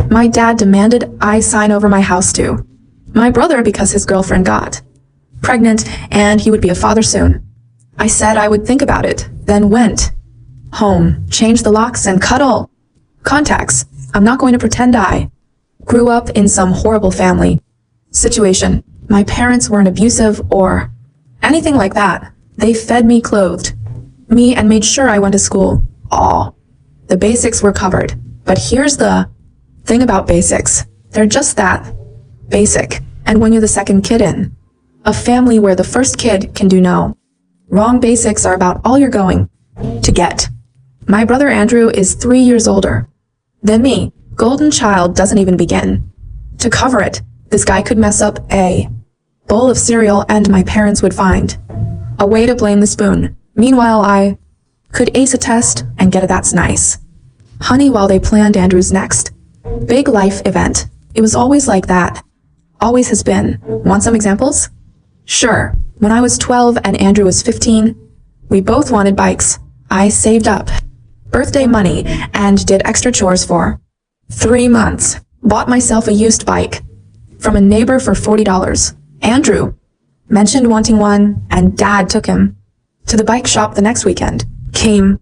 My dad demanded I sign over my house to my brother because his girlfriend got pregnant and he would be a father soon. I said I would think about it, then went home, changed the locks, and cut all contacts. I'm not going to pretend I grew up in some horrible family situation. My parents weren't abusive or anything like that. They fed me, clothed me, and made sure I went to school. All the basics were covered. But here's the thing about basics. They're just that, basic. And when you're the second kid in a family where the first kid can do no wrong, basics are about all you're going to get. My brother Andrew is 3 years older than me. Golden child doesn't even begin to cover it. This guy could mess up a bowl of cereal and my parents would find a way to blame the spoon. Meanwhile, I could ace a test and get a "that's nice, honey" while they planned Andrew's next big life event. It was always like that. Always has been. Want some examples? Sure. When I was 12 and Andrew was 15, we both wanted bikes. I saved up birthday money and did extra chores for 3 months. Bought myself a used bike from a neighbor for $40. Andrew mentioned wanting one, and Dad took him to the bike shop the next weekend. Came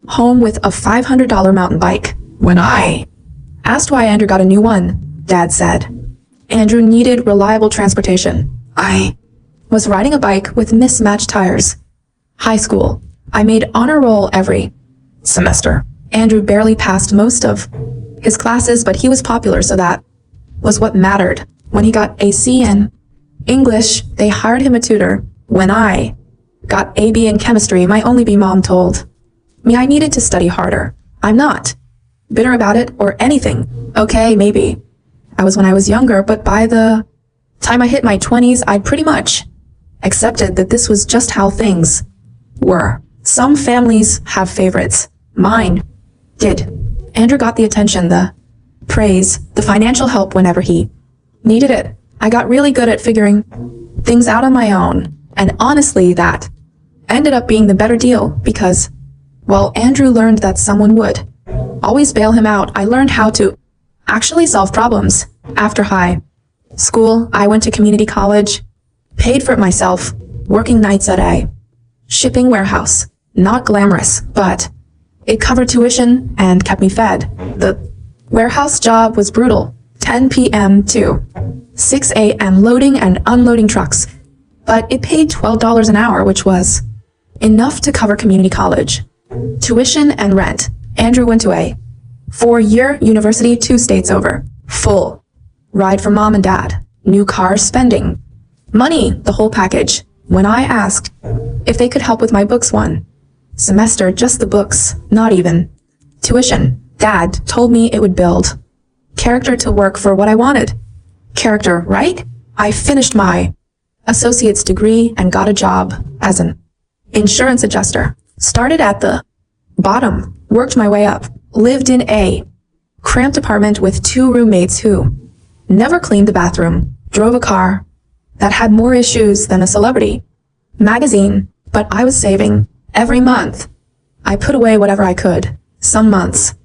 home with a $500 mountain bike. When I asked why Andrew got a new one, Dad said Andrew needed reliable transportation. I was riding a bike with mismatched tires. High school. I made honor roll every semester. Andrew barely passed most of his classes, but he was popular, so that was what mattered. When he got a C in English, they hired him a tutor. When I got a B in chemistry, my only B mom told me I needed to study harder. I'm not bitter about it or anything. Okay, maybe I was when I was younger, but by the time I hit my 20s, I pretty much accepted that this was just how things were. Some families have favorites. Mine did. Andrew got the attention, the praise, the financial help whenever he needed it. I got really good at figuring things out on my own, and honestly, that ended up being the better deal because, well, Andrew learned that someone would always bail him out. I learned how to actually solve problems. After high school, I went to community college, paid for it myself, working nights at a shipping warehouse. Not glamorous, but it covered tuition and kept me fed. The warehouse job was brutal. 10 p.m. to 6 a.m. loading and unloading trucks. But it paid $12 an hour, which was enough to cover community college tuition and rent. Andrew went to a 4-year university 2 states over. Full ride from mom and dad. New car, spending money, the whole package. When I asked if they could help with my books one semester, just the books, not even tuition, Dad told me it would build character to work for what I wanted. Character, right? I finished my associate's degree and got a job as an insurance adjuster. Started at the bottom, worked my way up, lived in a cramped apartment with 2 roommates who never cleaned the bathroom, drove a car that had more issues than a celebrity magazine, but I was saving every month. I put away whatever I could. Some months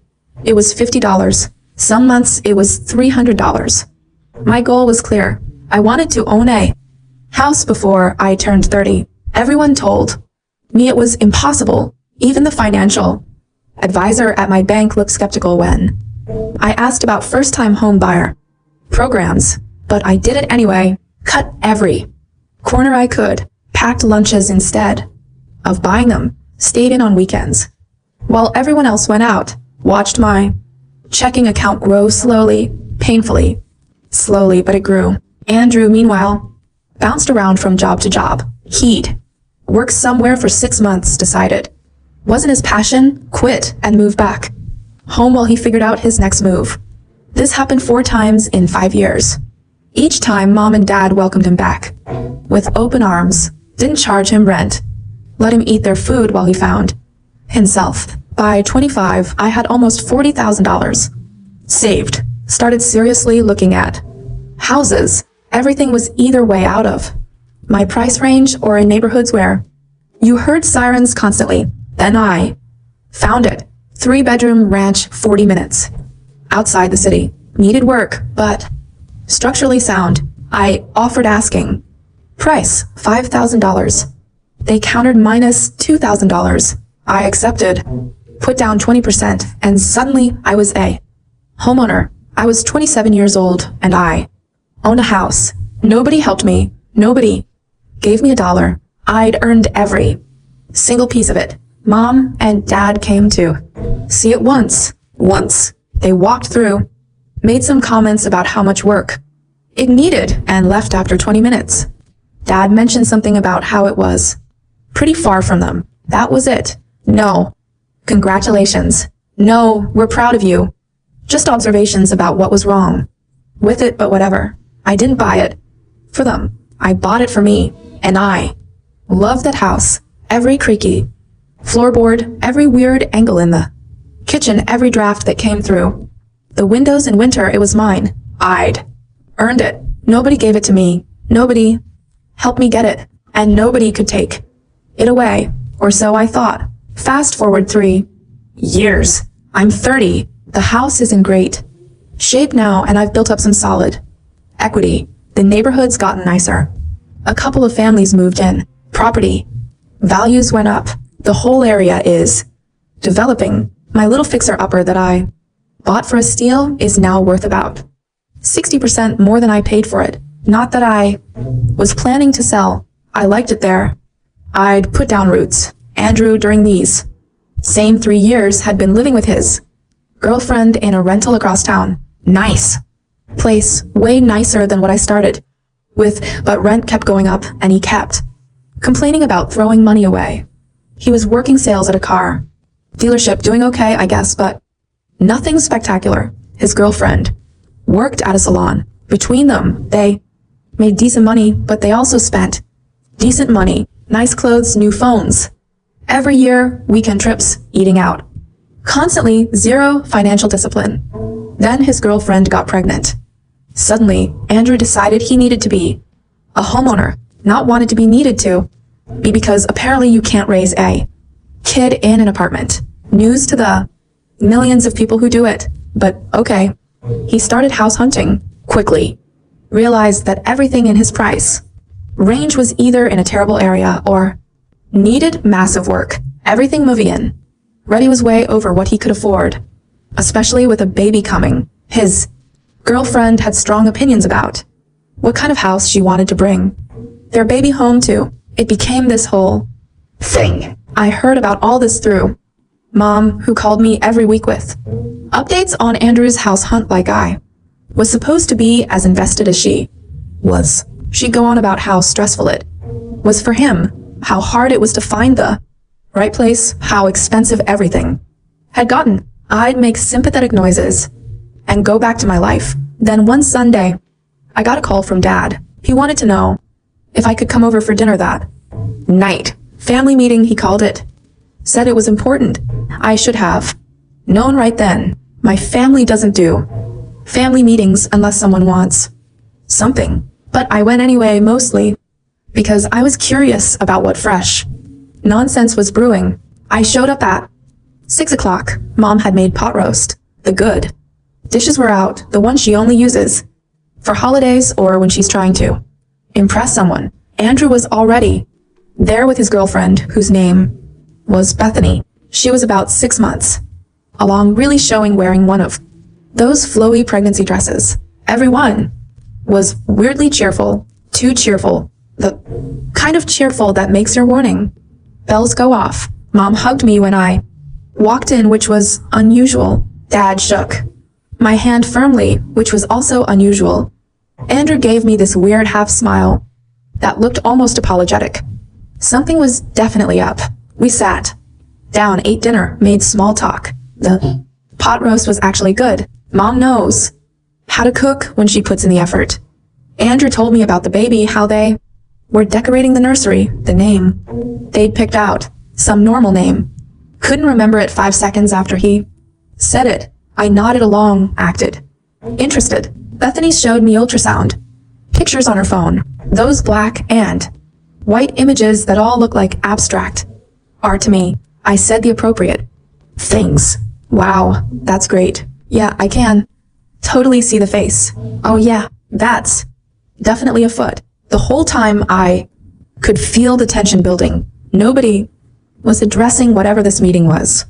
it was $50. Some months it was $300. My goal was clear. I wanted to own a house before I turned 30. Everyone told me it was impossible. Even the financial advisor at my bank looked skeptical when I asked about first-time home buyer programs, but I did it anyway. Cut every corner I could, packed lunches instead of buying them, stayed in on weekends. While everyone else went out, watched my checking account grow slowly, painfully. Slowly, but it grew. Andrew, meanwhile, bounced around from job to job. He'd worked somewhere for 6 months, decided wasn't his passion, quit, and moved back home while he figured out his next move. This happened 4 times in 5 years. Each time, mom and dad welcomed him back with open arms, didn't charge him rent, let him eat their food while he found himself. By 25, I had almost $40,000 saved, started seriously looking at houses. Everything was either way out of my price range or in neighborhoods where you heard sirens constantly. Then I found it. 3-bedroom ranch, 40 minutes outside the city. Needed work, but structurally sound. I offered asking. Price, $5,000. They countered minus $2,000. I accepted. Put down 20%, and suddenly I was a homeowner. I was 27 years old, and I owned a house. Nobody helped me. Nobody gave me $1. I'd earned every single piece of it. Mom and Dad came to see it once. They walked through, made some comments about how much work it needed, and left after 20 minutes. Dad mentioned something about how it was pretty far from them. That was it. No. Congratulations. No, we're proud of you. Just observations about what was wrong with it, but whatever. I didn't buy it for them. I bought it for me, and I loved that house. Every creaky floorboard, every weird angle in the kitchen, every draft that came through the windows in winter. It was mine. I'd earned it. Nobody gave it to me. Nobody helped me get it, and nobody could take it away, or so I thought. Fast forward 3 years. I'm 30. The house is in great shape now, and I've built up some solid equity. The neighborhood's gotten nicer. A couple of families moved in. Property values went up. The whole area is developing. My little fixer-upper that I bought for a steal is now worth about 60% more than I paid for it. Not that I was planning to sell. I liked it there. I'd put down roots. Andrew, during these same 3 years, had been living with his girlfriend in a rental across town. Nice place, way nicer than what I started with, but rent kept going up, and he kept complaining about throwing money away. He was working sales at a car dealership, doing okay, I guess, but nothing spectacular. His girlfriend worked at a salon. Between them, they made decent money, but they also spent decent money. Nice clothes, new phones. Every year, weekend trips, eating out. Constantly, zero financial discipline. Then his girlfriend got pregnant. Suddenly, Andrew decided he needed to be a homeowner, not wanted to be needed to be, because apparently you can't raise a kid in an apartment. News to the millions of people who do it. But okay. He started house hunting quickly. Realized that everything in his price range was either in a terrible area or needed massive work. Everything moving in. Reddy was way over what he could afford, especially with a baby coming. His girlfriend had strong opinions about what kind of house she wanted to bring their baby home to. It became this whole thing. I heard about all this through Mom, who called me every week with updates on Andrew's house hunt, like I was supposed to be as invested as she was. She'd go on about how stressful it was for him, how hard it was to find the right place, how expensive everything had gotten. I'd make sympathetic noises and go back to my life. Then one Sunday, I got a call from Dad. He wanted to know if I could come over for dinner that night. Family meeting, he called it. Said it was important. I should have known right then. My family doesn't do family meetings unless someone wants something. But I went anyway, mostly because I was curious about what fresh nonsense was brewing. I showed up at 6 o'clock. Mom had made pot roast. The good dishes were out, the one she only uses for holidays or when she's trying to impress someone. Andrew was already there with his girlfriend, whose name was Bethany. She was about 6 months along, really showing, wearing one of those flowy pregnancy dresses. Everyone was weirdly cheerful, too cheerful, the kind of cheerful that makes your warning bells go off. Mom hugged me when I walked in, which was unusual. Dad shook my hand firmly, which was also unusual. Andrew gave me this weird half smile that looked almost apologetic. Something was definitely up. We sat down, ate dinner, made small talk. The pot roast was actually good. Mom knows how to cook when she puts in the effort. Andrew told me about the baby, how they were decorating the nursery, the name they'd picked out, some normal name. Couldn't remember it 5 seconds after he said it. I nodded along, acted interested. Bethany showed me ultrasound pictures on her phone. Those black and white images that all look like abstract art to me. I said the appropriate things. Wow, that's great. Yeah, I can totally see the face. Oh yeah, that's definitely a foot. The whole time I could feel the tension building. Nobody was addressing whatever this meeting was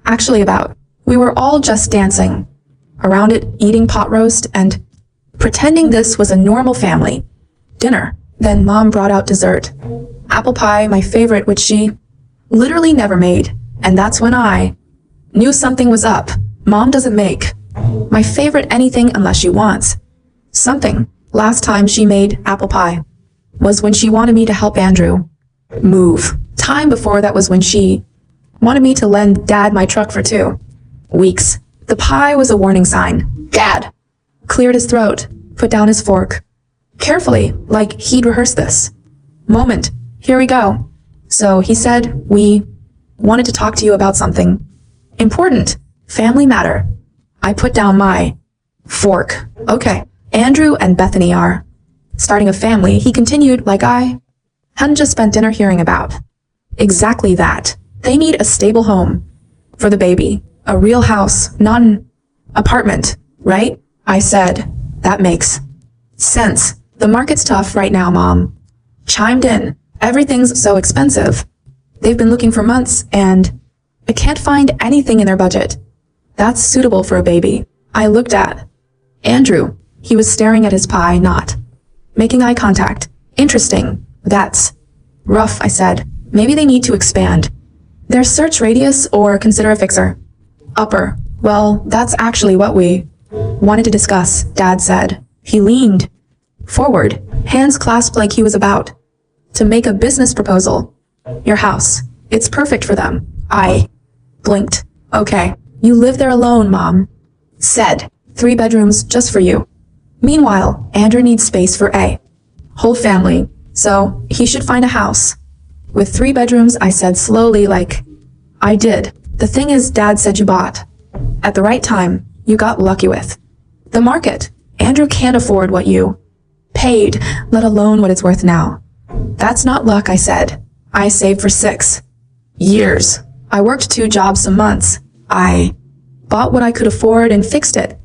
actually about. We were all just dancing around it, eating pot roast and pretending this was a normal family dinner. Then Mom brought out dessert. Apple pie, my favorite, which she literally never made. And that's when I knew something was up. Mom doesn't make my favorite anything unless she wants something. Last time she made apple pie was when she wanted me to help Andrew move. Time before that was when she wanted me to lend Dad my truck for 2 weeks. The pie was a warning sign. Dad cleared his throat, put down his fork. Carefully, like he'd rehearsed this. Moment, here we go. So he said, we wanted to talk to you about something important. Family matter. I put down my fork. Okay, Andrew and Bethany are starting a family, he continued, like I hadn't just spent dinner hearing about. Exactly that. They need a stable home for the baby. A real house, not an apartment, right? I said, that makes sense. The market's tough right now, Mom chimed in. Everything's so expensive. They've been looking for months and I can't find anything in their budget that's suitable for a baby. I looked at Andrew. He was staring at his pie, not making eye contact. Interesting. That's rough, I said. Maybe they need to expand their search radius or consider a fixer. Upper. Well, that's actually what we wanted to discuss, Dad said. He leaned forward, hands clasped like he was about to make a business proposal. Your house. It's perfect for them. I blinked. Okay. You live there alone, Mom said. 3 bedrooms just for you. Meanwhile, Andrew needs space for a whole family, so he should find a house with 3 bedrooms, I said slowly, like I did. The thing is, Dad said you bought at the right time. You got lucky with the market. Andrew can't afford what you paid, let alone what it's worth now. That's not luck, I said. I saved for 6 years. I worked 2 jobs some months. I bought what I could afford and fixed it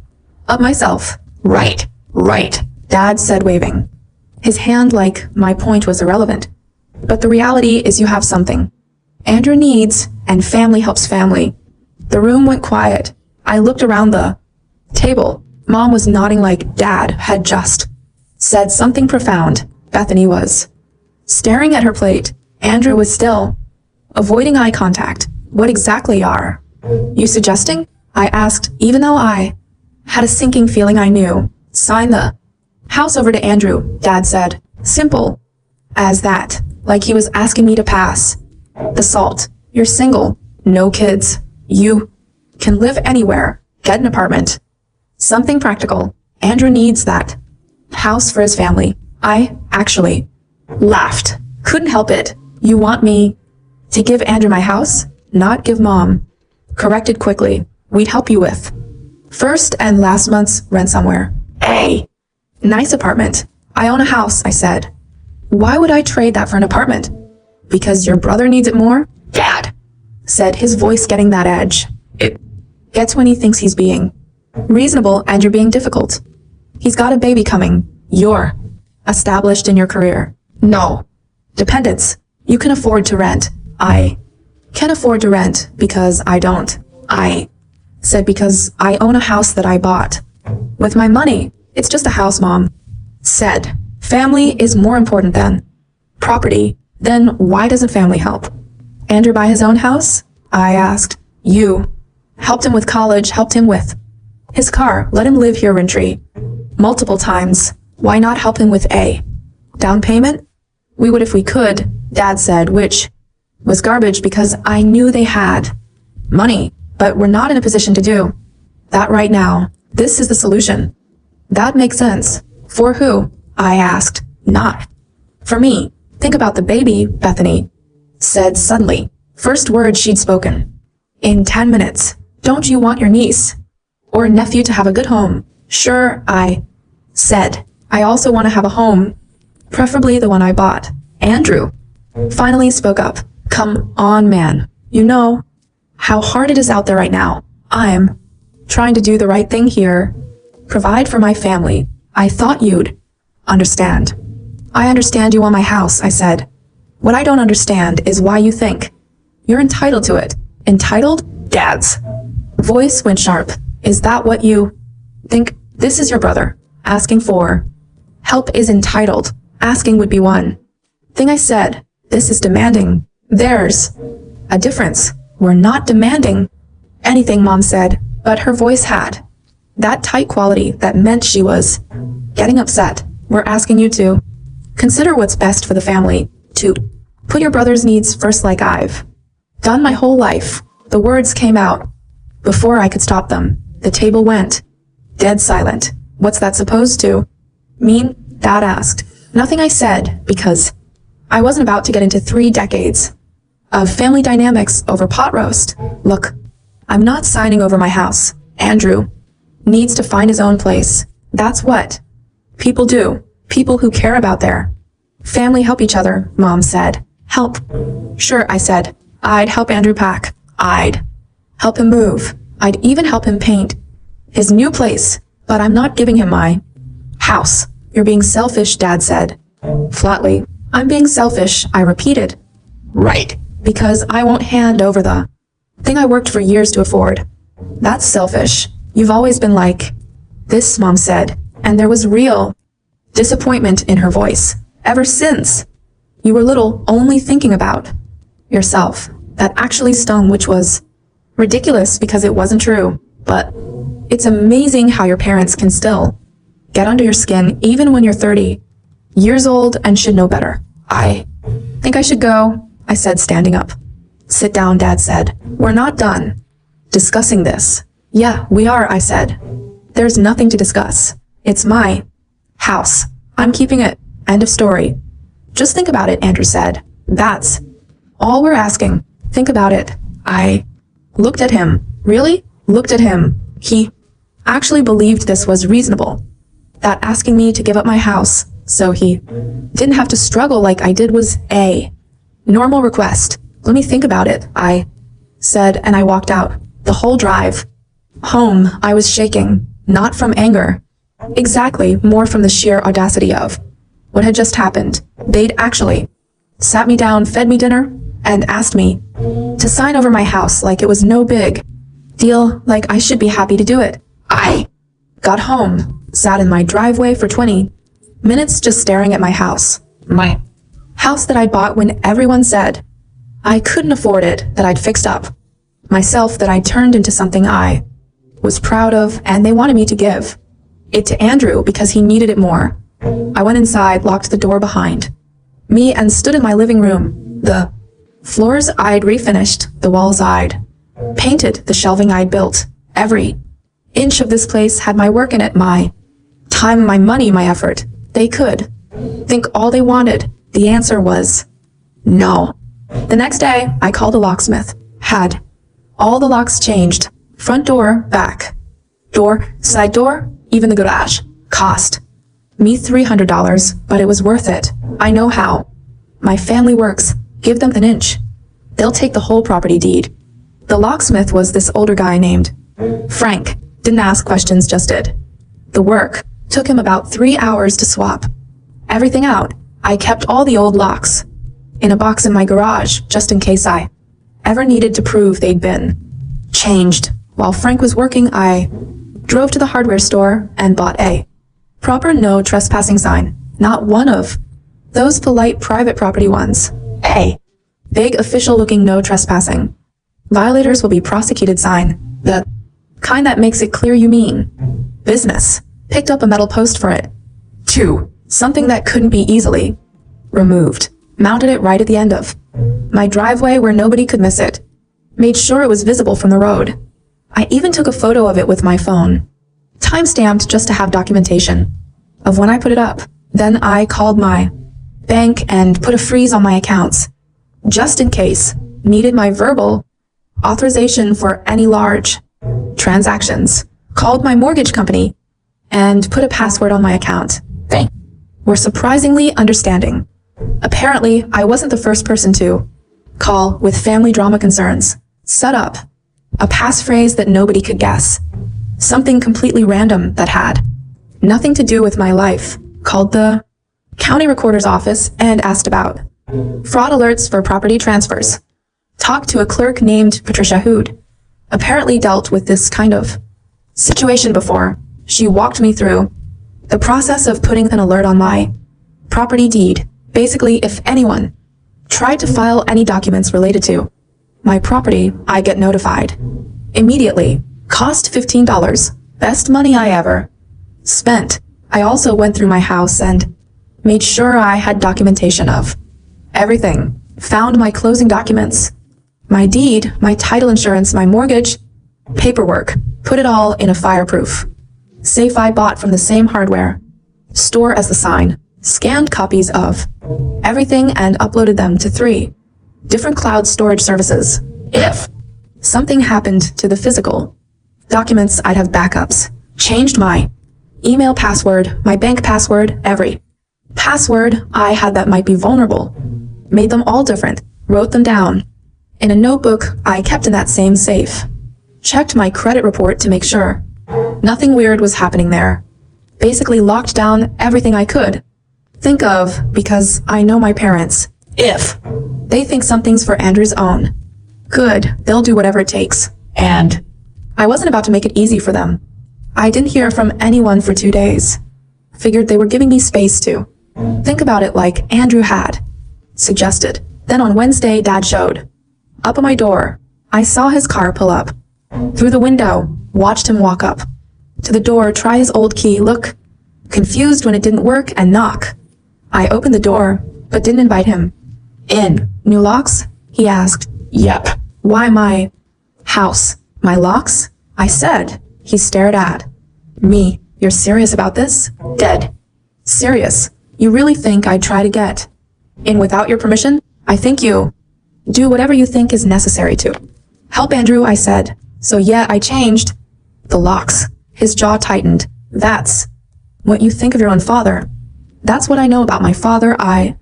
up myself. Right, Dad said, waving his hand like my point was irrelevant. But the reality is you have something Andrew needs, and family helps family. The room went quiet. I looked around the table. Mom was nodding like Dad had just said something profound. Bethany was staring at her plate. Andrew was still avoiding eye contact. What exactly are you suggesting? I asked, even though I had a sinking feeling I knew. Sign the house over to Andrew, Dad said. Simple as that. Like he was asking me to pass the salt. You're single, no kids. You can live anywhere, get an apartment. Something practical. Andrew needs that house for his family. I actually laughed. Couldn't help it. You want me to give Andrew my house? Not give Mom. Corrected quickly. We'd help you with first and last month's rent somewhere. A nice apartment. I own a house, I said. Why would I trade that for an apartment? Because your brother needs it more? Dad said, his voice getting that edge. It gets when he thinks he's being reasonable and you're being difficult. He's got a baby coming. You're established in your career. No. Dependents. You can afford to rent. I can afford to rent because I don't. I said because I own a house that I bought with my money. It's just a house, Mom said. Family is more important than property. Then why doesn't family help Andrew buy his own house? I asked. You helped him with college, helped him with his car, let him live here rent-free multiple times. Why not help him with a down payment? We would if we could, Dad said, which was garbage because I knew they had money, but we're not in a position to do that right now. This is the solution. That makes sense. For who? I asked. Not for me. Think about the baby, Bethany said suddenly. First word she'd spoken in 10 minutes. Don't you want your niece or nephew to have a good home? Sure, I said. I also want to have a home, preferably the one I bought. Andrew finally spoke up. Come on, man. You know how hard it is out there right now. I'm trying to do the right thing here provide for my family. I thought you'd understand. I understand you want my house, I said. What I don't understand is why you think you're entitled to it. Entitled? Dad's voice went sharp. Is that what you think? This is your brother asking for help is entitled. Asking would be one thing I said. This is demanding. There's a difference. We're not demanding anything, Mom said, but her voice had that tight quality that meant she was getting upset. We're asking you to consider what's best for the family, to put your brother's needs first like I've done my whole life. The words came out before I could stop them. The table went dead silent. What's that supposed to mean? Dad asked. Nothing, I said, because I wasn't about to get into 3 decades of family dynamics over pot roast. Look, I'm not signing over my house. Andrew needs to find his own place. That's what people do. People who care about their family help each other, Mom said. Help? Sure, I said. I'd help Andrew pack. I'd help him move. I'd even help him paint his new place. But I'm not giving him my house. You're being selfish, Dad said. Flatly. I'm being selfish, I repeated. Right. Because I won't hand over the thing I worked for years to afford. That's selfish. You've always been like this, Mom said, and there was real disappointment in her voice. Ever since you were little, only thinking about yourself. That actually stung, which was ridiculous because it wasn't true. But it's amazing how your parents can still get under your skin even when you're 30 years old and should know better. I think I should go, I said, standing up. Sit down, Dad said. We're not done discussing this. Yeah, we are, I said. There's nothing to discuss. It's my house. I'm keeping it. End of story. Just think about it, Andrew said. That's all we're asking. Think about it. I looked at him. Really? Looked at him. He actually believed this was reasonable. That asking me to give up my house so he didn't have to struggle like I did was a normal request. Let me think about it, I said, and I walked out. The whole drive home, I was shaking, not from anger. Exactly, more from the sheer audacity of what had just happened. They'd actually sat me down, fed me dinner, and asked me to sign over my house like it was no big deal, like I should be happy to do it. I got home, sat in my driveway for 20 minutes just staring at my house. My house that I bought when everyone said I couldn't afford it, that I'd fixed up myself, that I turned into something I was proud of, and they wanted me to give it to Andrew because he needed it more. I went inside, locked the door behind me, and stood in my living room. The floors I'd refinished, the walls I'd painted, the shelving I'd built. Every inch of this place had my work in it, my time, my money, my effort. They could think all they wanted. The answer was no. The next day, I called a locksmith. Had all the locks changed. Front door, back door, side door, even the garage. Cost me $300, but it was worth it. I know how my family works. Give them an inch. They'll take the whole property deed. The locksmith was this older guy named Frank. Didn't ask questions, just did the work. Took him about 3 hours to swap everything out. I kept all the old locks in a box in my garage, just in case I ever needed to prove they'd been changed. While Frank was working, I drove to the hardware store and bought a proper no trespassing sign. Not one of those polite private property ones. A big official looking no trespassing. Violators will be prosecuted sign. The kind that makes it clear you mean business. Picked up a metal post for it. 2. Something that couldn't be easily removed. Mounted it right at the end of my driveway where nobody could miss it. Made sure it was visible from the road. I even took a photo of it with my phone. Time-stamped just to have documentation of when I put it up. Then I called my bank and put a freeze on my accounts. Just in case. Needed my verbal authorization for any large transactions. Called my mortgage company and put a password on my account. They were surprisingly understanding. Apparently, I wasn't the first person to call with family drama concerns. Set up a passphrase that nobody could guess. Something completely random that had nothing to do with my life. Called the county recorder's office and asked about fraud alerts for property transfers. Talked to a clerk named Patricia who'd apparently dealt with this kind of situation before. She walked me through the process of putting an alert on my property deed. Basically, if anyone tried to file any documents related to my property, I get notified immediately. Cost $15. Best money I ever spent. I also went through my house and made sure I had documentation of everything. Found my closing documents, my deed, my title insurance, my mortgage, paperwork. Put it all in a fireproof safe I bought from the same hardware store as the sign. Scanned copies of everything and uploaded them to 3 different cloud storage services. If something happened to the physical documents, I'd have backups. Changed my email password, my bank password, every password I had that might be vulnerable. Made them all different. Wrote them down in a notebook I kept in that same safe. Checked my credit report to make sure nothing weird was happening there. Basically locked down everything I could think of, because I know my parents. If they think something's for Andrew's own good, they'll do whatever it takes. And I wasn't about to make it easy for them. I didn't hear from anyone for 2 days. Figured they were giving me space to think about it like Andrew had suggested. Then on Wednesday, Dad showed up at my door. I saw his car pull up. Through the window, watched him walk up to the door, try his old key, look confused when it didn't work, and knock. I opened the door, but didn't invite him in. New locks? He asked. Yep. Why my house? My locks? I said. He stared at me. You're serious about this? Dead serious. You really think I'd try to get in without your permission? I think you do whatever you think is necessary to help Andrew, I said. So yeah, I changed the locks. His jaw tightened. That's what you think of your own father. That's what I know about my father, I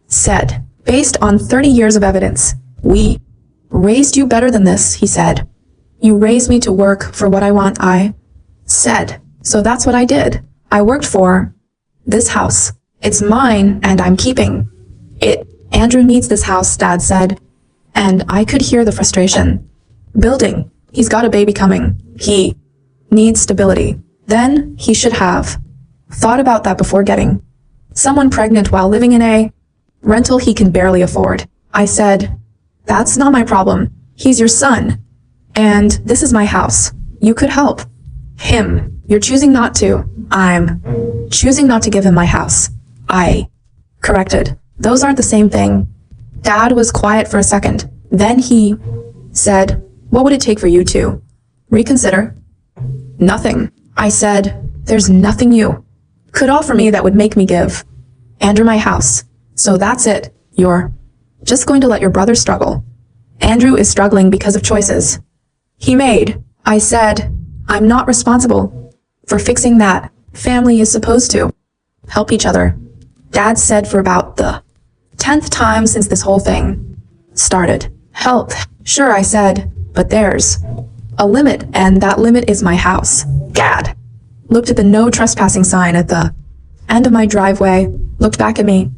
said. Based on 30 years of evidence. We raised you better than this, he said. You raised me to work for what I want, I said. So that's what I did. I worked for this house. It's mine, and I'm keeping it. Andrew needs this house, Dad said. And I could hear the frustration building. He's got a baby coming. He needs stability. Then he should have thought about that before getting someone pregnant while living in a rental he can barely afford. I said, that's not my problem. He's your son. And this is my house. You could help him. You're choosing not to. I'm choosing not to give him my house. I corrected. Those aren't the same thing. Dad was quiet for a second. Then he said, what would it take for you to reconsider? Nothing. I said, there's nothing you could offer me that would make me give Andrew my house. So that's it. You're just going to let your brother struggle. Andrew is struggling because of choices he made. I said, I'm not responsible for fixing that. Family is supposed to help each other. Dad said for about the 10th time since this whole thing started. Help. Sure, I said, but there's a limit, and that limit is my house. Gad looked at the no trespassing sign at the end of my driveway, looked back at me.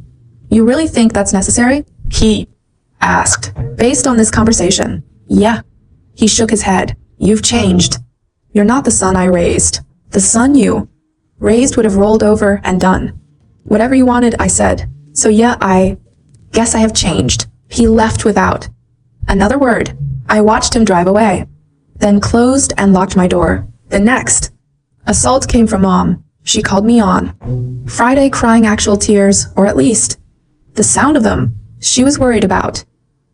You really think that's necessary? He asked. Based on this conversation. Yeah. He shook his head. You've changed. You're not the son I raised. The son you raised would have rolled over and done whatever you wanted, I said. So yeah, I guess I have changed. He left without another word. I watched him drive away, then closed and locked my door. The next assault came from Mom. She called me on Friday, crying actual tears, or at least the sound of them. She was worried about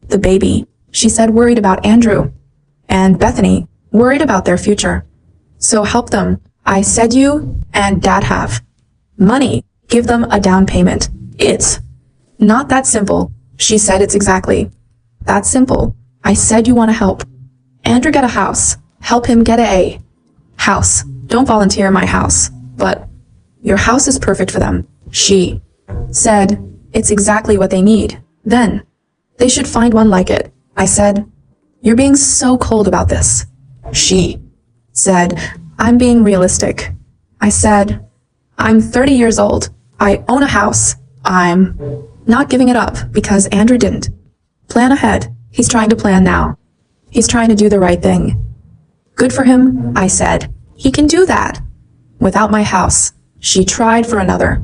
the baby. She said worried about Andrew and Bethany, worried about their future. So help them. I said you and Dad have money. Give them a down payment. It's not that simple. She said it's exactly that simple. I said you want to help Andrew get a house. Help him get a house. Don't volunteer in my house, but your house is perfect for them. She said it's exactly what they need. Then they should find one like it. I said, you're being so cold about this. She said, I'm being realistic. I said, I'm 30 years old. I own a house. I'm not giving it up because Andrew didn't. Plan ahead. He's trying to plan now. He's trying to do the right thing. Good for him, I said. He can do that. Without my house, she tried for another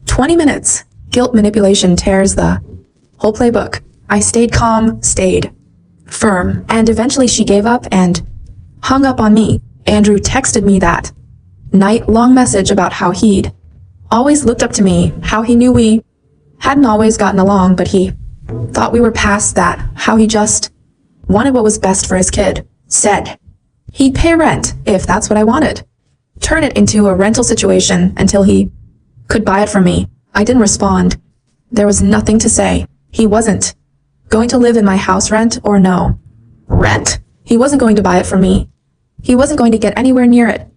20 minutes. Guilt manipulation tears the whole playbook. I stayed calm, stayed firm, and eventually she gave up and hung up on me. Andrew texted me that night-long message about how he'd always looked up to me, how he knew we hadn't always gotten along, but he thought we were past that, how he just wanted what was best for his kid. Said he'd pay rent if that's what I wanted. Turn it into a rental situation until he could buy it from me. I didn't respond. There was nothing to say. He wasn't going to live in my house, rent or no rent. He wasn't going to buy it from me. He wasn't going to get anywhere near it.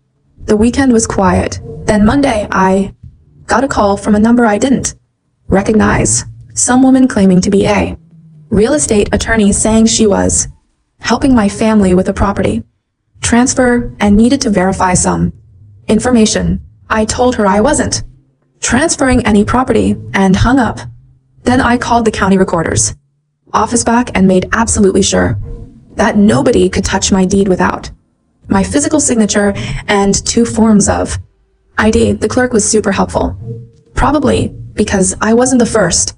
The weekend was quiet. Then Monday, I got a call from a number I didn't recognize. Some woman claiming to be a real estate attorney saying she was helping my family with a property transfer and needed to verify some information. I told her I wasn't transferring any property and hung up. Then I called the county recorder's office back and made absolutely sure that nobody could touch my deed without my physical signature and 2 forms of ID. The clerk was super helpful. Probably because I wasn't the first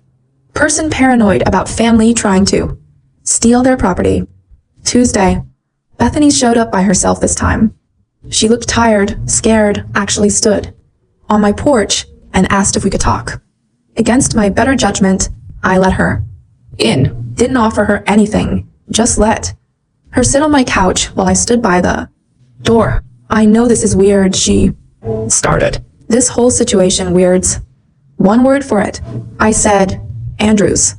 person paranoid about family trying to steal their property. Tuesday, Bethany showed up by herself this time. She looked tired, scared, actually stood on my porch and asked if we could talk. Against my better judgment, I let her in. Didn't offer her anything, just let her sit on my couch while I stood by the door. I know this is weird, she started. This whole situation weirds. One word for it. I said, Andrew's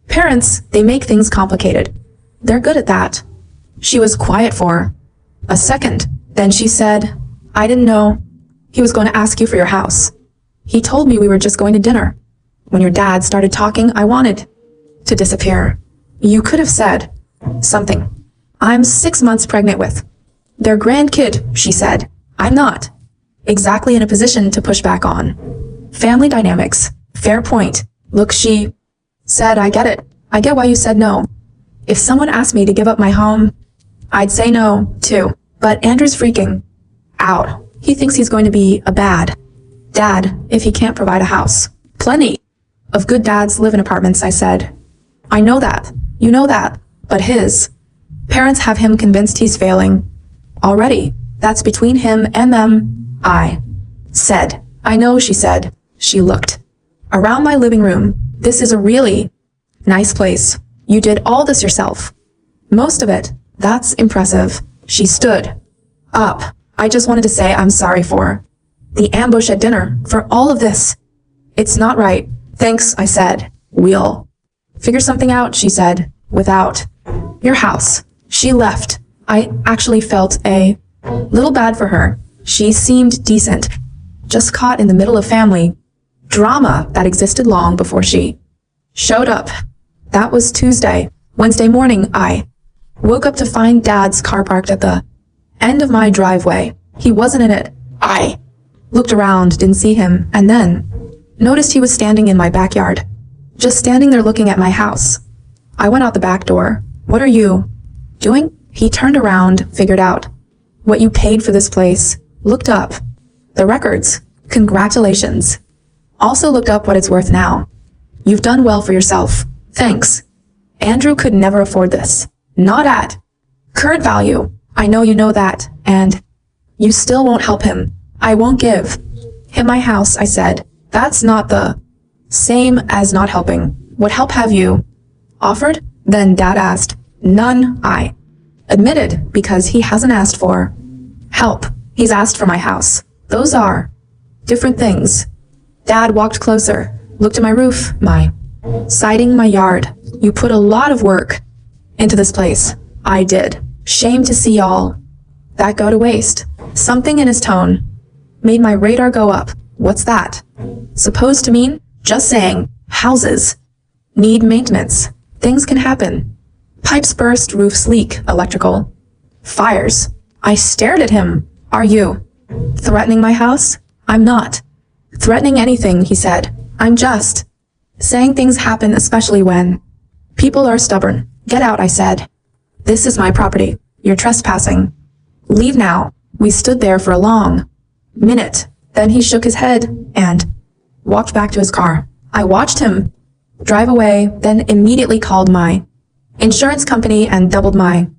parents, they make things complicated. They're good at that. She was quiet for a second. Then she said, I didn't know he was going to ask you for your house. He told me we were just going to dinner. When your dad started talking, I wanted to disappear. You could have said something. I'm 6 months pregnant with their grandkid, she said. I'm not exactly in a position to push back on family dynamics. Fair point. Look, she said, I get it. I get why you said no. If someone asked me to give up my home, I'd say no, too. But Andrew's freaking out. He thinks he's going to be a bad dad if he can't provide a house. Plenty of good dads live in apartments, I said. I know that. You know that. But his parents have him convinced he's failing already. That's between him and them, I said. I know, she said. She looked around my living room. This is a really nice place. You did all this yourself. Most of it. That's impressive. She stood up. I just wanted to say I'm sorry for the ambush at dinner, for all of this. It's not right. Thanks, I said. We'll figure something out, she said. Without your house. She left. I actually felt a little bad for her. She seemed decent. Just caught in the middle of family drama that existed long before she showed up. That was Tuesday. Wednesday morning, I woke up to find Dad's car parked at the end of my driveway. He wasn't in it. I looked around, didn't see him, and then noticed he was standing in my backyard. Just standing there looking at my house. I went out the back door. What are you doing? He turned around, figured out what you paid for this place, looked up the records. Congratulations. Also looked up what it's worth now. You've done well for yourself. Thanks. Andrew could never afford this. Not at current value. I know you know that, and you still won't help him. I won't give him my house, I said. That's not the same as not helping. What help have you offered? Then Dad asked. None, I admitted, because he hasn't asked for help. He's asked for my house. Those are different things. Dad walked closer, looked at my roof, my siding, my yard. You put a lot of work into this place. I did. Shame to see all that go to waste. Something in his tone made my radar go up. What's that supposed to mean? Just saying. Houses need maintenance. Things can happen. Pipes burst, roofs leak, electrical fires. I stared at him. Are you threatening my house? I'm not threatening anything, he said. I'm just saying things happen, especially when people are stubborn. Get out, I said. This is my property. You're trespassing. Leave now. We stood there for a long minute. Then he shook his head and walked back to his car. I watched him drive away, then immediately called my insurance company and doubled my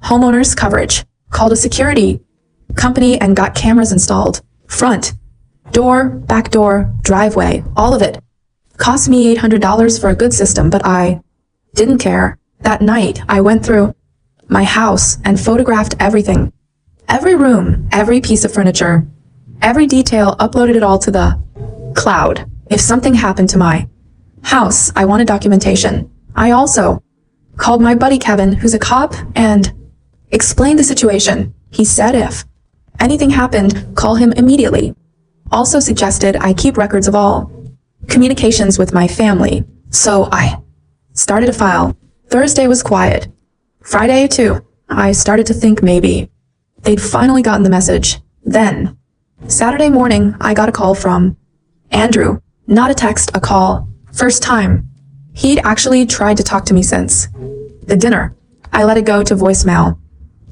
homeowner's coverage. Called a security company and got cameras installed. Front door, back door, driveway, all of it. Cost me $800 for a good system, but I didn't care. That night, I went through my house and photographed everything. Every room, every piece of furniture, every detail, uploaded it all to the cloud. If something happened to my house, I wanted documentation. I also called my buddy Kevin, who's a cop, and explained the situation. He said if anything happened, call him immediately. Also suggested I keep records of all communications with my family. So I started a file. Thursday was quiet. Friday, too. I started to think maybe they'd finally gotten the message. Then, Saturday morning, I got a call from Andrew. Not a text, a call. First time. He'd actually tried to talk to me since the dinner. I let it go to voicemail.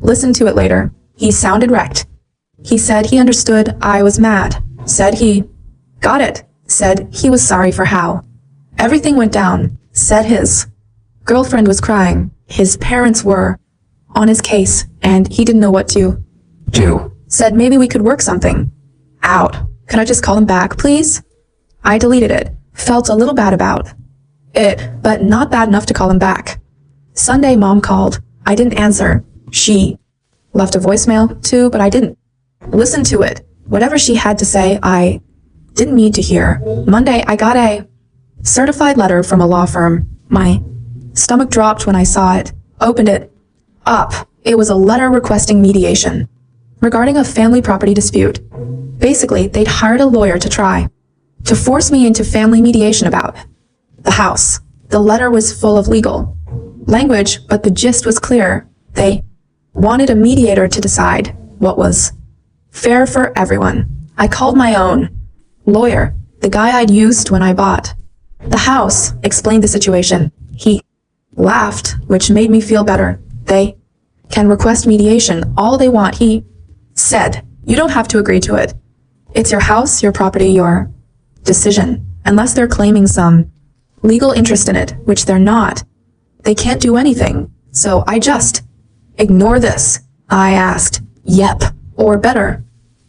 Listened to it later. He sounded wrecked. He said he understood I was mad. Said he got it. Said he was sorry for how everything went down. Said his girlfriend was crying. His parents were on his case, and he didn't know what to do. Said maybe we could work something out. Could I just call him back, please? I deleted it. Felt a little bad about it, but not bad enough to call him back. Sunday, Mom called. I didn't answer. She left a voicemail, too, but I didn't listen to it. Whatever she had to say, I didn't need to hear. Monday, I got a certified letter from a law firm. My stomach dropped when I saw it. Opened it up. It was a letter requesting mediation regarding a family property dispute. Basically, they'd hired a lawyer to try to force me into family mediation about the house. The letter was full of legal language, but the gist was clear. They wanted a mediator to decide what was fair for everyone. I called my own lawyer, the guy I'd used when I bought the house, explained the situation. He laughed, which made me feel better. They can request mediation all they want. He said, you don't have to agree to it. It's your house, your property, your decision. Unless they're claiming some legal interest in it, which they're not, they can't do anything. So I just ignore this. I asked, yep, or better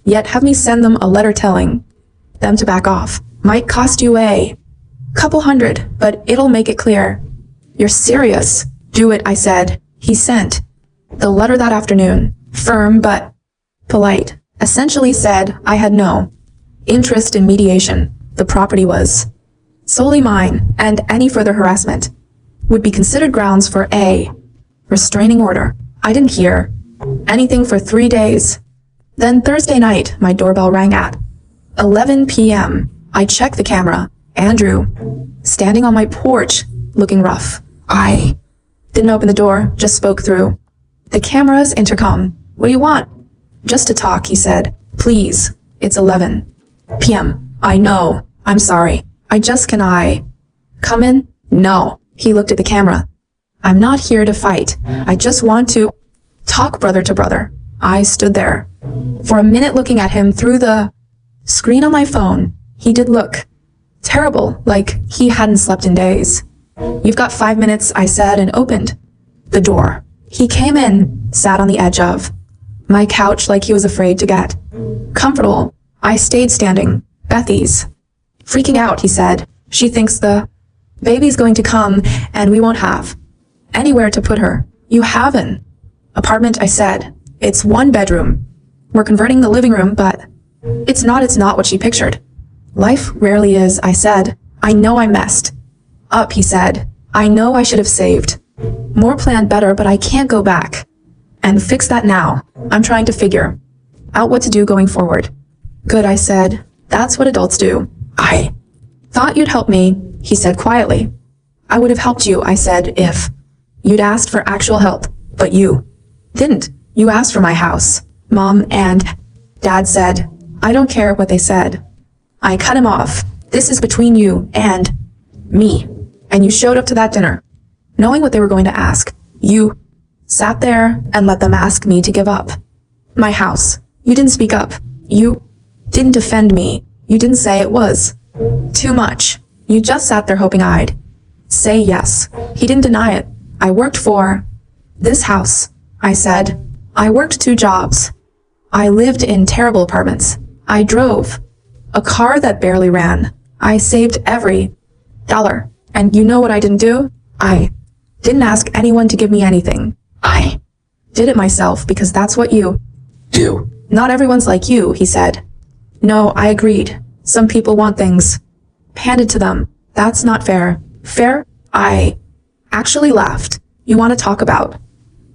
yet, have me send them a letter telling them to back off. Might cost you a couple $100, but it'll make it clear you're serious. Do it, I said. He sent the letter that afternoon, firm but polite. Essentially said I had no interest in mediation. The property was solely mine, and any further harassment would be considered grounds for a restraining order. I didn't hear anything for 3 days. Then Thursday night, my doorbell rang at 11 p.m. I checked the camera. Andrew, standing on my porch, looking rough. I didn't open the door, just spoke through the camera's intercom. What do you want? Just to talk, he said. Please, it's 11 p.m. I know. I'm sorry. Can I come in? No. He looked at the camera. I'm not here to fight. I just want to talk brother to brother. I stood there for a minute looking at him through the screen on my phone. He did look terrible, like he hadn't slept in days. You've got 5 minutes, I said, and opened the door. He came in, sat on the edge of my couch like he was afraid to get comfortable. I stayed standing. Bethy's freaking out, he said. She thinks the baby's going to come and we won't have anywhere to put her. You have an apartment, I said. It's 1 bedroom. We're converting the living room, but it's not what she pictured. Life rarely is, I said. I know I messed up, he said. I know I should have saved more, planned better, but I can't go back and fix that now. I'm trying to figure out what to do going forward. Good, I said. That's what adults do. I thought you'd help me, he said quietly. I would have helped you, I said, if you'd asked for actual help, but you didn't. You asked for my house, Mom, and Dad said, I don't care what they said. I cut him off. This is between you and me. And you showed up to that dinner, knowing what they were going to ask. You sat there and let them ask me to give up my house. You didn't speak up. You didn't defend me. You didn't say it was too much. You just sat there hoping I'd say yes. He didn't deny it. I worked for this house. I said, I worked 2 jobs. I lived in terrible apartments. I drove a car that barely ran. I saved every dollar. And you know what I didn't do? I didn't ask anyone to give me anything. I did it myself because that's what you do. Not everyone's like you, he said. No, I agreed. Some people want things handed to them. That's not fair. Fair? I actually laughed. You want to talk about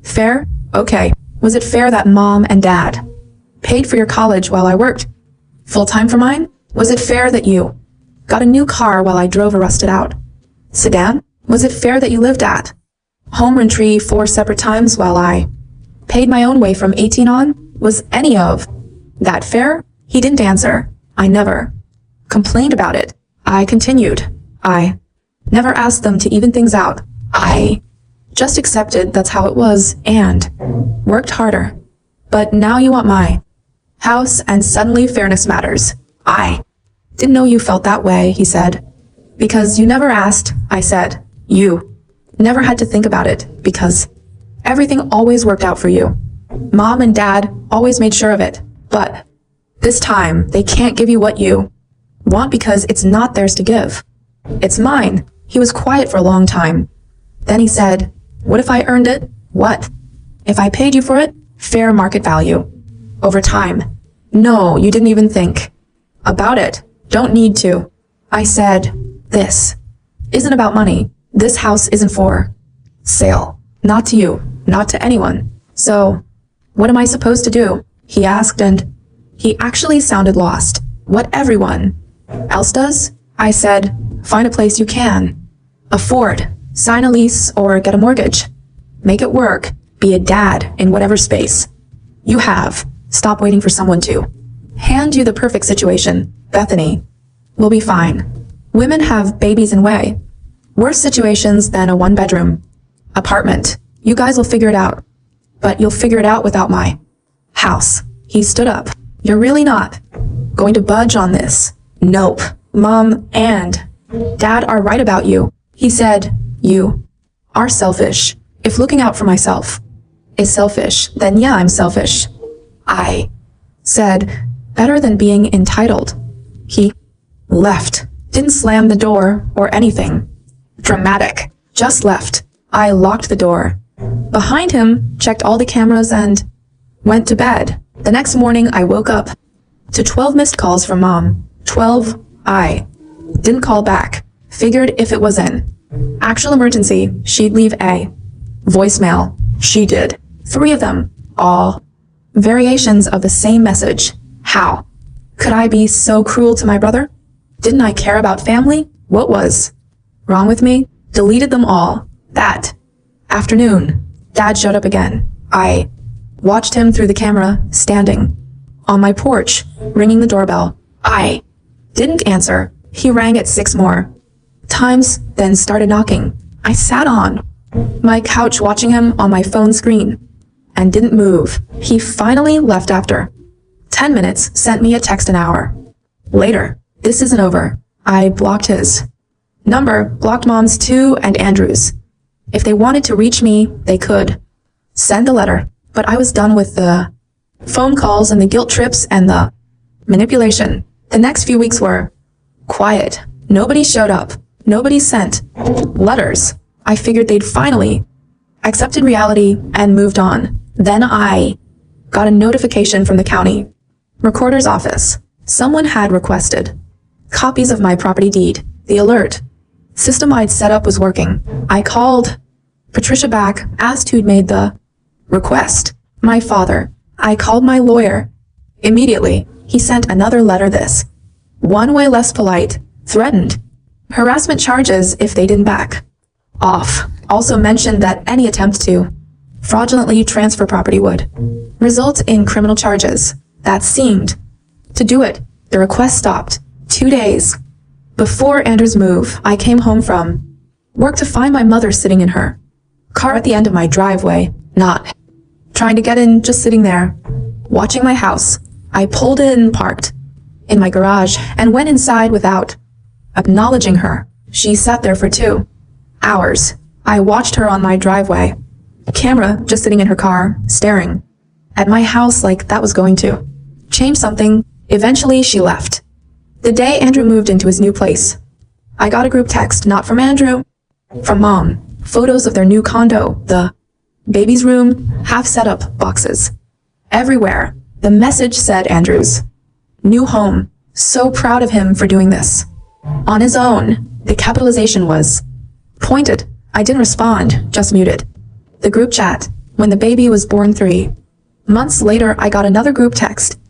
fair? Okay. Was it fair that Mom and Dad paid for your college while I worked full-time for mine? Was it fair that you got a new car while I drove a rusted out sedan? Was it fair that you lived at home run tree 4 separate times while I paid my own way from 18 on? Was any of that fair? He didn't answer. I never complained about it. I continued. I never asked them to even things out. I just accepted that's how it was and worked harder. But now you want my house and suddenly fairness matters. I didn't know you felt that way, he said. Because you never asked, I said. You never had to think about it because everything always worked out for you. Mom and Dad always made sure of it. But this time, they can't give you what you want because it's not theirs to give. It's mine. He was quiet for a long time. Then he said, what if I earned it? What? If I paid you for it? Fair market value. Over time. No, you didn't even think about it. Don't need to. I said, this isn't about money. This house isn't for sale. Not to you. Not to anyone. So, what am I supposed to do? He asked, and he actually sounded lost. What everyone else does? I said, find a place you can afford. Sign a lease or get a mortgage. Make it work. Be a dad in whatever space you have. Stop waiting for someone to hand you the perfect situation. Bethany will be fine. Women have babies in way. Worse situations than a 1-bedroom apartment. You guys will figure it out. But you'll figure it out without my house. He stood up. You're really not going to budge on this. Nope. Mom and Dad are right about you. He said, you are selfish. If looking out for myself is selfish, then yeah, I'm selfish. I said, better than being entitled. He left. Didn't slam the door or anything dramatic. Just left. I locked the door behind him, checked all the cameras, and went to bed. The next morning, I woke up to 12 missed calls from Mom. 12. I didn't call back. Figured if it was an actual emergency, she'd leave a voicemail. She did. 3 of them. All variations of the same message. How could I be so cruel to my brother? Didn't I care about family? What was wrong with me? Deleted them all. That afternoon, Dad showed up again. I watched him through the camera, standing on my porch, ringing the doorbell. I didn't answer. He rang it 6 more times, then started knocking. I sat on my couch watching him on my phone screen and didn't move. He finally left after 10 minutes, sent me a text an hour later. This isn't over. I blocked his number, blocked Mom's too, and Andrew's. If they wanted to reach me, they could send a letter. But I was done with the phone calls and the guilt trips and the manipulation. The next few weeks were quiet. Nobody showed up. Nobody sent letters. I figured they'd finally accepted reality and moved on. Then I got a notification from the county recorder's office. Someone had requested copies of my property deed. The alert system I'd set up was working. I called Patricia back, asked who'd made the request. My father. I called my lawyer. Immediately, he sent another letter this one way less polite, threatened harassment charges if they didn't back off. Also mentioned that any attempt to fraudulently transfer property would result in criminal charges. That seemed to do it. The request stopped. 2 days before Andrew's move, I came home from work to find my mother sitting in her car at the end of my driveway, not trying to get in, just sitting there, watching my house. I pulled in, parked in my garage, and went inside without acknowledging her. She sat there for 2 hours. I watched her on my driveway, camera just sitting in her car, staring at my house like that was going to change something. Eventually, she left. The day Andrew moved into his new place, I got a group text, not from Andrew, from Mom. Photos of their new condo, the baby's room, half set up boxes everywhere. The message said Andrew's new home. So proud of him for doing this on his own. The capitalization was pointed. I didn't respond, just muted the group chat. When the baby was born 3 months later, I got another group text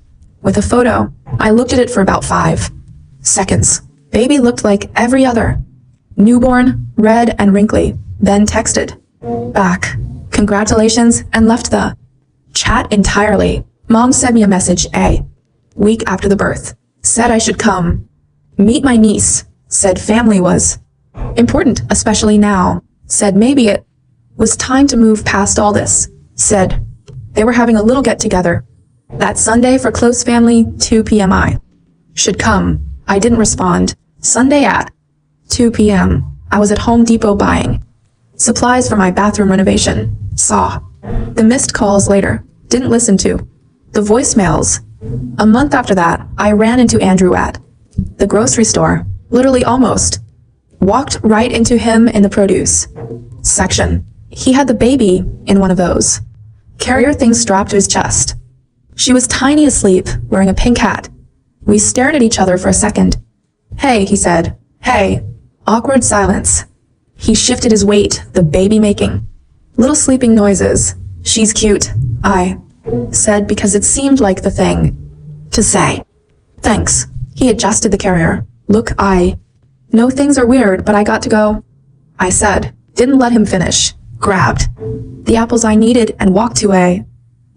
with a photo. I looked at it for about 5 seconds. Baby looked like every other newborn, red and wrinkly. Then texted back, congratulations, and left the chat entirely. Mom sent me a message a week after the birth. Said I should come meet my niece. Said family was important, especially now. Said maybe it was time to move past all this. Said they were having a little get-together that Sunday for close family, 2 p.m. I should come. I didn't respond. Sunday at 2 p.m. I was at Home Depot buying supplies for my bathroom renovation. Saw the missed calls later. Didn't listen to the voicemails. A month after that, I ran into Andrew at the grocery store. Literally almost walked right into him in the produce section. He had the baby in one of those carrier things strapped to his chest. She was tiny, asleep, wearing a pink hat. We stared at each other for a second. Hey, he said. Hey. Awkward silence. He shifted his weight, the baby making little sleeping noises. She's cute, I said, because it seemed like the thing to say. Thanks. He adjusted the carrier. Look, I know things are weird, but I got to go, I said. Didn't let him finish. Grabbed the apples I needed and walked to a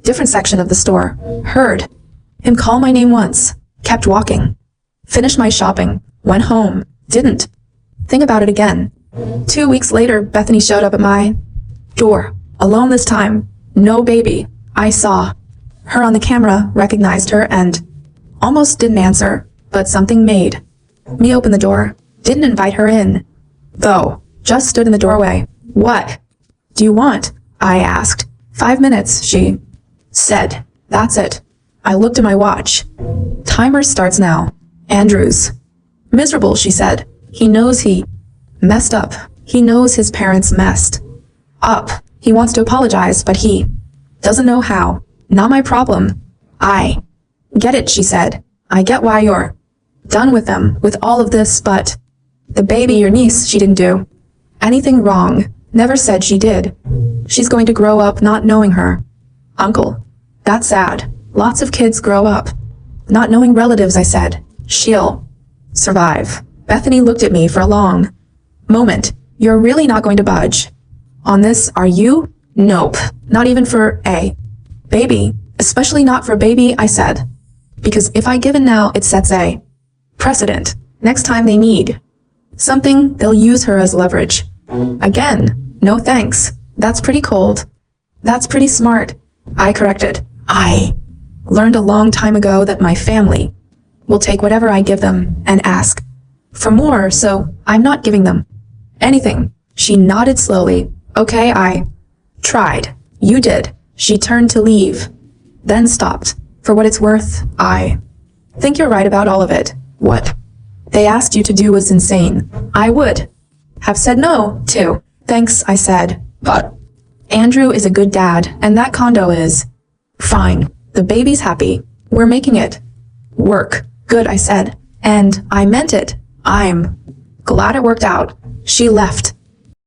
different section of the store. Heard him call my name once. Kept walking. Finished my shopping. Went home. Didn't think about it again. 2 weeks later, Bethany showed up at my door. Alone this time. No baby. I saw her on the camera, recognized her, and almost didn't answer, but something made me open the door. Didn't invite her in, though. Just stood in the doorway. What do you want? I asked. 5 minutes, she said. That's it. I looked at my watch. Timer starts now. Andrew's miserable, she said. He knows he messed up. He knows his parents messed up. He wants to apologize, but he doesn't know how. Not my problem. I get it, she said. I get why you're done with them, with all of this, but the baby, your niece, she didn't do anything wrong. Never said she did. She's going to grow up not knowing her uncle. That's sad. Lots of kids grow up not knowing relatives, I said. She'll survive. Bethany looked at me for a long moment. You're really not going to budge on this, are you? Nope. Not even for a baby. Especially not for a baby, I said. Because if I give in now, it sets a precedent. Next time they need something, they'll use her as leverage. Again, no thanks. That's pretty cold. That's pretty smart. I corrected. I learned a long time ago that my family will take whatever I give them and ask for more, so I'm not giving them anything. She nodded slowly. Okay, I tried. You did. She turned to leave, then stopped. For what it's worth, I think you're right about all of it. What they asked you to do was insane. I would have said no, too. Thanks, I said. But Andrew is a good dad, and that condo is fine. The baby's happy. We're making it work. Good, I said. And I meant it. I'm glad it worked out. She left.